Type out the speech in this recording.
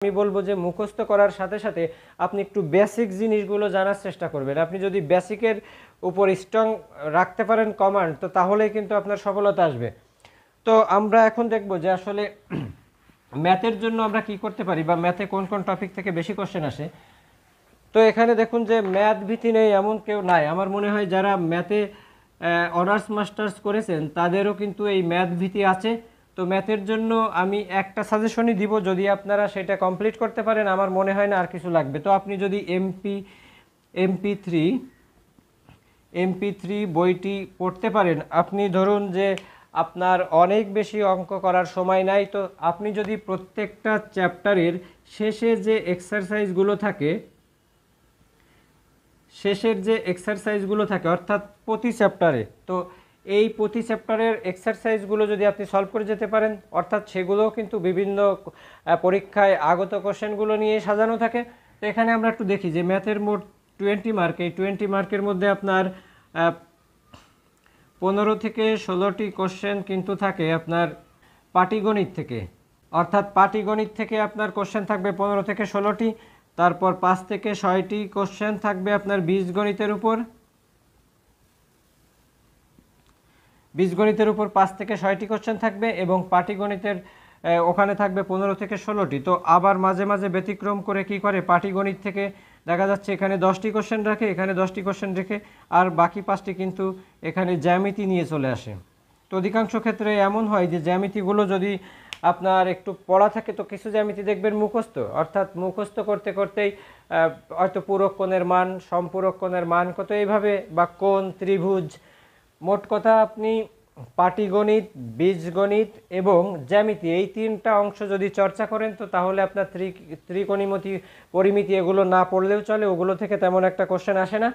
আমি বলবো যে মুখস্থ করার সাথে সাথে আপনি একটু বেসিক জিনিসগুলো জানার চেষ্টা করবেন। আপনি যদি বেসিকের উপর স্ট্রং রাখতে পারেন কমান্ড, তো তাহলেই কিন্তু আপনার সফলতা আসবে। তো আমরা এখন দেখব যে আসলে ম্যাথের জন্য আমরা কি করতে পারি বা ম্যাথে কোন কোন টপিক থেকে বেশি কোশ্চেন আসে। তো এখানে দেখুন যে ম্যাথ ভীতি নেই এমন কেউ নাই। আমার মনে হয় যারা ম্যাথে অনার্স মাস্টার্স করেছেন তাদেরও কিন্তু এই ম্যাথ ভীতি আছে। তো ম্যাথের জন্য আমি একটা সাজেশনই দিব, যদি আপনারা সেটা কমপ্লিট করতে পারেন আমার মনে হয় না আর কিছু লাগবে। তো আপনি যদি এমপি থ্রি বইটি পড়তে পারেন, আপনি ধরুন যে আপনার অনেক বেশি অঙ্ক করার সময় নাই, তো আপনি যদি প্রত্যেকটা চ্যাপ্টারের শেষে যে এক্সারসাইজগুলো থাকে অর্থাৎ প্রতি চ্যাপ্টারে, তো এই প্রতি চ্যাপ্টারের এক্সারসাইজগুলো যদি আপনি সলভ করে যেতে পারেন, অর্থাৎ সেগুলোও কিন্তু বিভিন্ন পরীক্ষায় আগত কোশ্চেনগুলো নিয়ে সাজানো থাকে। তো এখানে আমরা একটু দেখি যে ম্যাথের মোট 20 মার্ক, এই 20 মার্কের মধ্যে আপনার 15 থেকে 16টি কোশ্চেন কিন্তু থাকে আপনার পাটিগণিত থেকে। অর্থাৎ পাটিগণিত থেকে আপনার কোশ্চেন থাকবে 15 থেকে 16টি। তারপর 5 থেকে 6টি কোশ্চেন থাকবে আপনার বীজগণিতের উপর 5 থেকে 6টি কোশ্চেন থাকবে, এবং পাটিগণিতের ওখানে থাকবে 15 থেকে 16টি। তো আবার মাঝে মাঝে ব্যতিক্রম করে কি করে, পাটিগণিত থেকে দেখা যাচ্ছে এখানে 10টি কোশ্চেন রাখে, এখানে 10টি কোশ্চেন রেখে, আর বাকি 5টি কিন্তু এখানে জ্যামিতি নিয়ে চলে আসে। তো অধিকাংশ ক্ষেত্রে এমন হয় যে জ্যামিতিগুলো যদি আপনার একটু পড়া থাকে, তো কিছু জ্যামিতি দেখবেন মুখস্থ, অর্থাৎ মুখস্থ করতে করতেই হয়তো পূরক কোণের মান, সম্পূরক কোণের মান কত, এইভাবে, বা কোণ, ত্রিভুজ, মোট কথা আপনি পাটিগণিত, বীজগণিত এবং জ্যামিতি এই 3টা অংশ যদি চর্চা করেন, তো তাহলে আপনার ত্রিকোণমিতি, পরিমিতি এগুলো না পড়লেও চলে, ওগুলো থেকে তেমন একটা কোশ্চেন আসে না।